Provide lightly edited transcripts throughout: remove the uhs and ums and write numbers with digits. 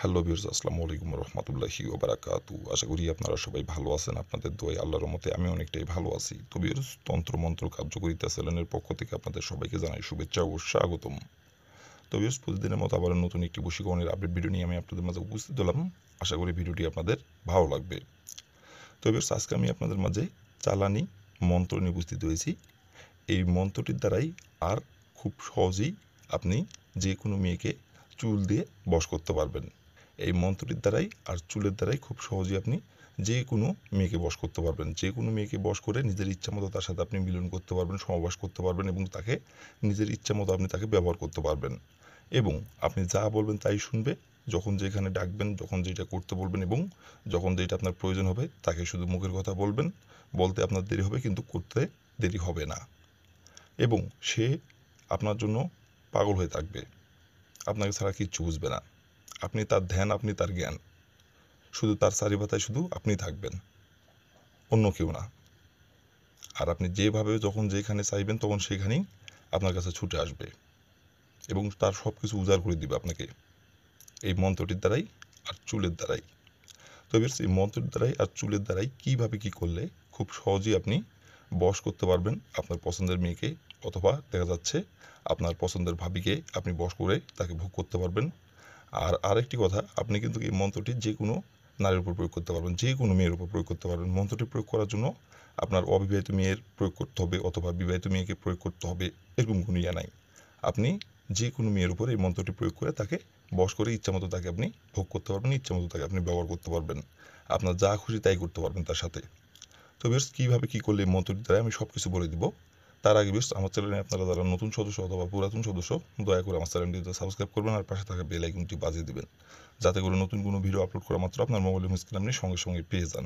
Hello viewers, আসসালামু আলাইকুম রহমতুল্লাহি ওয়া বারাকাতুহু। আশা করি আপনারা সবাই ভালো আছেন। আপনাদের দোয়ায় আল্লাহর রহমতে আমি অনেকটাই ভালো আছি। তো ভিউয়ার্স, তন্ত্রমন্ত্র কার্যকরিতা চ্যানেলের পক্ষ থেকে আপনাদের সবাইকে জানাই শুভেচ্ছা ও স্বাগতম। তো ভিউয়ার্স, প্রতিদিনের মতো আবার নতুন একটি বশীকরণের আপডেট ভিডিও নিয়ে আমি আপনাদের মাঝে উপস্থিত হলাম। আশা করি ভিডিওটি আপনাদের ভালো লাগবে। তো ভিউয়ার্স, আজকে আমি আপনাদের মাঝে চালানি মন্ত্র নিয়ে উপস্থিত হয়েছি। এই মন্ত্রটির দ্বারাই আর খুব সহজেই আপনি যে কোনো মেয়েকে চুল দিয়ে বশ করতে পারবেন। এই মন্ত্রটির দ্বারাই আর চুলের দ্বারাই খুব সহজেই আপনি যে কোনো মেয়েকে বশ করতে পারবেন। যে কোনো মেয়েকে বশ করে নিজের ইচ্ছামতো তার সাথে আপনি মিলন করতে পারবেন, সহবাস করতে পারবেন এবং তাকে নিজের ইচ্ছামতো আপনি তাকে ব্যবহার করতে পারবেন। এবং আপনি যা বলবেন তাই শুনবে, যখন যেখানে ডাকবেন, যখন যেটা করতে বলবেন এবং যখন যেটা আপনার প্রয়োজন হবে তাকে শুধু মুখের কথা বলবেন। বলতে আপনার দেরি হবে কিন্তু করতে দেরি হবে না। এবং সে আপনার জন্য পাগল হয়ে থাকবে, আপনাকে ছাড়া কিচ্ছু বুঝবে না। আপনি তার ধ্যান, আপনি তার জ্ঞান, শুধু তার চারিপাতায় শুধু আপনি থাকবেন, অন্য কেউ না। আর আপনি যেভাবে যখন যেখানে চাইবেন তখন সেখানেই আপনার কাছে ছুটে আসবে এবং তার সব কিছু উজাড় করে দিবে আপনাকে এই মন্ত্রটির দ্বারাই আর চুলের দ্বারাই। তবে এই মন্ত্রের দ্বারাই আর চুলের দ্বারাই কীভাবে কী করলে খুব সহজেই আপনি বশ করতে পারবেন আপনার পছন্দের মেয়েকে, অথবা দেখা যাচ্ছে আপনার পছন্দের ভাবিকে আপনি বশ করে তাকে ভোগ করতে পারবেন। আর আরেকটি কথা, আপনি কিন্তু এই মন্ত্রটি যে কোনো নারীর উপর প্রয়োগ করতে পারবেন, যে কোনো মেয়ের উপর প্রয়োগ করতে পারবেন। মন্ত্রটি প্রয়োগ করার জন্য আপনার অবিবাহিত মেয়ের প্রয়োগ করতে হবে অথবা বিবাহিত মেয়েকে প্রয়োগ করতে হবে, এরকম কোনো ইয়া নাই। আপনি যে কোনো মেয়ের উপর এই মন্ত্রটি প্রয়োগ করে তাকে বশ করে ইচ্ছামতো তাকে আপনি ভোগ করতে পারবেন, ইচ্ছামতো তাকে আপনি ব্যবহার করতে পারবেন। আপনার যা খুশি তাই করতে পারবেন তার সাথে। তো বেশ, কীভাবে কী করলে এই মন্ত্রটি দ্বারা আমি সব কিছু বলে দিব। তার আগে বেশ, আমার চ্যানেলে আপনারা যারা নতুন সদস্য অথবা পুরাতন সদস্য, দয়া করে আমার চ্যানেলটিতে সাবস্ক্রাইব করবেন আর পাশে থাকা বেল আইকনটি বাজিয়ে দিবেন, যাতে করে নতুন কোনো ভিডিও আপলোড করা মাত্র আপনার মোবাইলের স্ক্রিনে আপনি সঙ্গে সঙ্গে পেয়ে যান।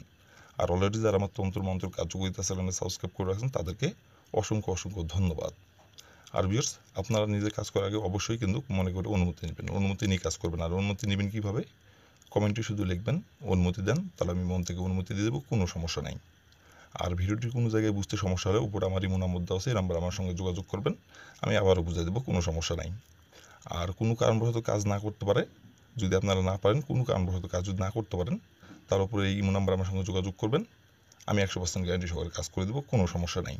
আর অলরেডি যারা আমার তন্ত্র মন্ত্র কার্যকরিতা চ্যানেলে সাবস্ক্রাইব করে রাখছেন তাদেরকে অসংখ্য অসংখ্য ধন্যবাদ। আর ভিউয়ার্স, আপনারা নিজের কাজ করার আগে অবশ্যই কিন্তু মনে করে অনুমতি নেবেন, অনুমতি নিয়ে কাজ করবেন। আর অনুমতি নেবেন কীভাবে? কমেন্টে শুধু লিখবেন অনুমতি দেন, তাহলে আমি মন থেকে অনুমতি দিয়ে দেবো, কোনো সমস্যা নেই। আর ভিডিওটির কোনো জায়গায় বুঝতে সমস্যা হলে উপরে আমার ইমো নাম্বার দেওয়া আছে, এই নাম্বার আমার সঙ্গে যোগাযোগ করবেন, আমি আবারও বুঝিয়ে দেবো, কোনো সমস্যা নাই। আর কোনো কারণবশত কাজ না করতে পারে, যদি আপনারা না পারেন, কোনো কারণবশত কাজ যদি না করতে পারেন, তার উপরে এই ইমো নাম্বার আমার সঙ্গে যোগাযোগ করবেন, আমি 100% গ্যারান্টি সহকারে কাজ করে দেবো, কোনো সমস্যা নেই।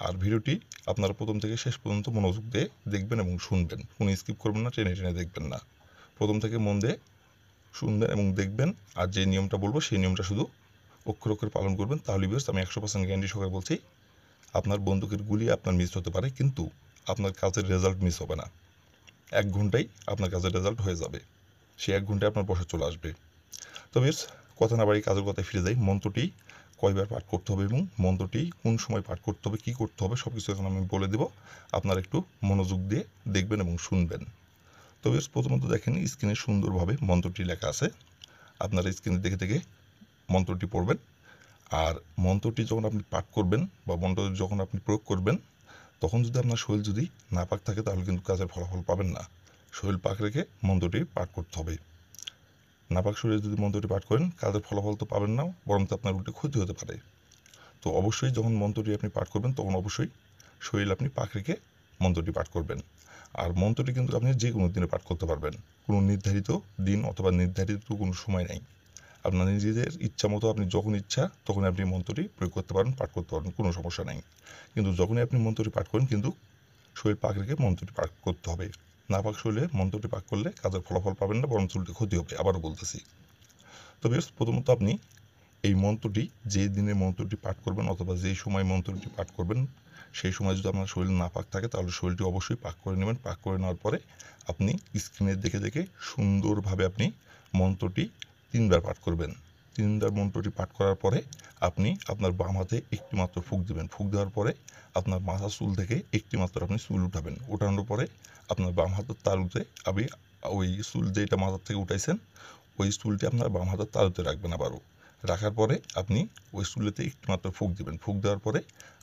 আর ভিডিওটি আপনারা প্রথম থেকে শেষ পর্যন্ত মনোযোগ দিয়ে দেখবেন এবং শুনবেন, কোনো স্কিপ করবেন না, টেনে টেনে দেখবেন না। প্রথম থেকে মন দিয়ে শুনবেন এবং দেখবেন, আর যে নিয়মটা বলবো সেই নিয়মটা শুধু অক্ষর অক্ষরে পালন করবেন। তাহলে বেশ, আমি 100% গ্যারান্টি সহকারে বলছি, আপনার বন্দুকের গুলি আপনার মিস হতে পারে কিন্তু আপনার কাজের রেজাল্ট মিস হবে না। 1 ঘন্টায় আপনার কাজের রেজাল্ট হয়ে যাবে, সেই 1 ঘন্টায় আপনার বসে চলে আসবে। তো বেশ, কথা না বাড়ি কাজের কথায় ফিরে যাই। মন্ত্রটি কয়বার পাঠ করতে হবে এবং মন্ত্রটি কোন সময় পাঠ করতে হবে, কী করতে হবে, সব কিছু এখন আমি বলে দেবো। আপনারা একটু মনোযোগ দিয়ে দেখবেন এবং শুনবেন। তো বেশ, প্রথমত দেখেন স্ক্রিনে সুন্দরভাবে মন্ত্রটি লেখা আছে, আপনারা স্ক্রিনে দেখে দেখে মন্ত্রটি পড়বেন। আর মন্ত্রটি যখন আপনি পাঠ করবেন বা মন্ত্রটি যখন আপনি প্রয়োগ করবেন, তখন যদি আপনার শরীর যদি নাপাক থাকে তাহলে কিন্তু কাজের ফলাফল পাবেন না। শরীর পাক রেখে মন্ত্রটি পাঠ করতে হবে। নাপাক শরীরে যদি মন্ত্রটি পাঠ করেন, কাজের ফলাফল তো পাবেন না, বরং তো আপনার উল্টে ক্ষতি হতে পারে। তো অবশ্যই যখন মন্ত্রটি আপনি পাঠ করবেন তখন অবশ্যই শরীর আপনি পাক রেখে মন্ত্রটি পাঠ করবেন। আর মন্ত্রটি কিন্তু আপনি যে কোনো দিনে পাঠ করতে পারবেন, কোনো নির্ধারিত দিন অথবা নির্ধারিত কোনো সময় নেই। আপনার নিজেদের ইচ্ছা মতো আপনি যখন ইচ্ছা তখন আপনি মন্ত্রটি প্রয়োগ করতে পারেন, পাঠ করতে পারেন, কোনো সমস্যা নেই। কিন্তু যখনই আপনি মন্ত্রটি পাঠ করেন কিন্তু শরীর পাক রেখে মন্ত্রটি পাঠ করতে হবে। নাপাক শরীরে মন্ত্রটি পাঠ করলে কাজের ফলাফল পাবেন না, বরং চুলটি ক্ষতি হবে, আবারও বলতেছি। তবে প্রথমত আপনি এই মন্ত্রটি যে দিনে মন্ত্রটি পাঠ করবেন অথবা যেই সময় মন্ত্রটি পাঠ করবেন, সেই সময় যদি আপনার শরীর নাপাক থাকে তাহলে শরীরটি অবশ্যই পাক করে নেবেন। পাক করে নেওয়ার পরে আপনি স্ক্রিনে দেখে দেখে সুন্দরভাবে আপনি মন্ত্রটি 3 বার পাঠ করবেন। 3 বার মন্ত্রটি পাঠ করার পরে আপনি আপনার বাম হাতে একটি মাত্র ফুঁক দেবেন। ফুঁক দেওয়ার পরে আপনার মাথার চুল থেকে একটি মাত্র আপনি চুল উঠাবেন। ওঠানোর পরে আপনার বাম হাতের তালুতে আপনি ওই চুল যেটা মাথার থেকে উঠাইছেন ওই চুলটি আপনার বাম হাতের তালুতে রাখবেন। আবারও রাখার পরে আপনি ওই চুলেতে একটু মাত্র ফুঁক দেবেন। ফুঁক দেওয়ার পরে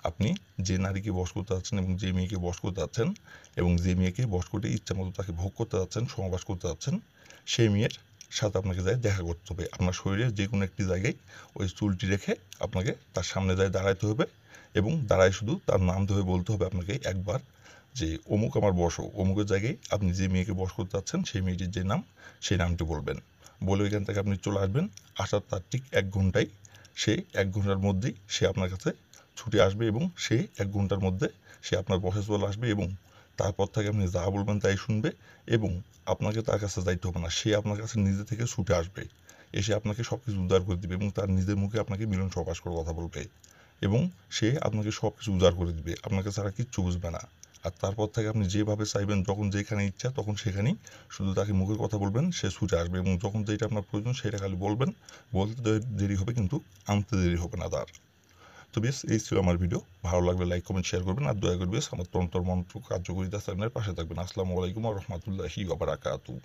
আপনি যে নারীকে বশ করতে যাচ্ছেন এবং যে মেয়েকে বশ করতে যাচ্ছেন এবং যে মেয়েকে বশ করতে ইচ্ছা মতো তাকে ভোগ করতে যাচ্ছেন, সহবাস করতে যাচ্ছেন, সেই মেয়ের সাথে আপনাকে যায় দেখা করতে হবে। আপনার শরীরের যে কোনো একটি জায়গায় ওই চুলটি রেখে আপনাকে তার সামনে যায় দাঁড়াইতে হবে এবং দাঁড়ায় শুধু তার নাম ধরে বলতে হবে আপনাকে একবার যে অমুক আমার বশ, অমুকের জায়গায় আপনি যে মেয়েকে বশ করতে যাচ্ছেন সেই মেয়েটির যে নাম সেই নামটি বলবেন। বলে ওইখান থেকে আপনি চলে আসবেন। আসার তার ঠিক 1 ঘন্টায় সে 1 ঘন্টার মধ্যেই সে আপনার কাছে ছুটে আসবে এবং সে 1 ঘন্টার মধ্যে সে আপনার বসে চলে আসবে এবং তারপর থেকে আপনি যা বলবেন তাই শুনবে এবং আপনাকে তার কাছে যাইতে হবে না। সে আপনার কাছে নিজে থেকে ছুটে আসবে। এসে আপনাকে সব কিছু উদ্ধার করে দিবে এবং তার নিজের মুখে আপনাকে মিলন প্রকাশ করে কথা বলবে এবং সে আপনাকে সব কিছু উজাড় করে দিবে। আপনাকে ছাড়া কিচ্ছু বুঝবে না। আর তারপর থেকে আপনি যেভাবে চাইবেন যখন যেখানে ইচ্ছা তখন সেখানেই শুধু তাকে মুখের কথা বলবেন, সে ছুটে আসবে এবং যখন যেটা আপনার প্রয়োজন সেটা খালি বলবেন। বলতে দেরি হবে কিন্তু আনতে দেরি হবে না তার। তো বেশ এই ছিল আমার ভিডিও। ভালো লাগলে লাইক কমেন্ট শেয়ার করবেন আর দয়া করে বেশ আমার তন্ত্র মন্ত্র কার্যকরিতা চ্যানেলের পাশে থাকবেন। আসসালামু আলাইকুম ওয়া রাহমাতুল্লাহি ওয়া বারাকাতুহু।